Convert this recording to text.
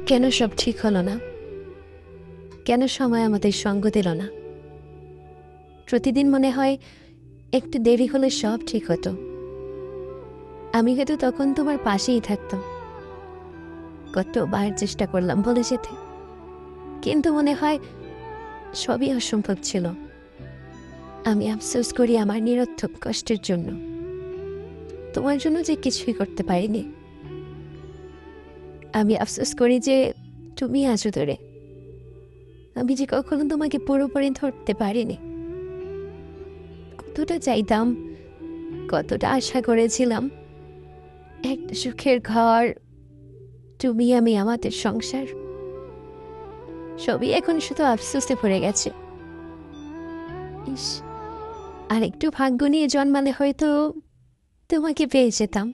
কেন সব ঠিক হলো না? কেন সময় আমাদের সঙ্গ দিল না? প্রতিদিন মনে হয় একটু দেরি হলে সব ঠিক হতো। আমি হয়তো তখন তোমার পাশেই থাকতাম। কতবার চেষ্টা করলাম বলে যেতে, কিন্তু মনে হয় সবই অসম্ভব ছিল। আমি আফসোস করি আমার নিরর্থক কষ্টের জন্য, তোমার জন্য যে কিছুই করতে পারিনি। আমি আফসোস করি যে তুমি আছো ধরে, আমি যে কখনো তোমাকে পুরোপুরি ধরতে পারিনি। কতটা চাইতাম, কতটা আশা করেছিলাম, একটা সুখের ঘর, তুমি আমি, আমাদের সংসার, সবই এখন শুধু আফসোসে ভরে গেছে। ইস, আর একটু ভাগ্য নিয়ে জন্মালে হয়তো তোমাকে পেয়ে যেতাম।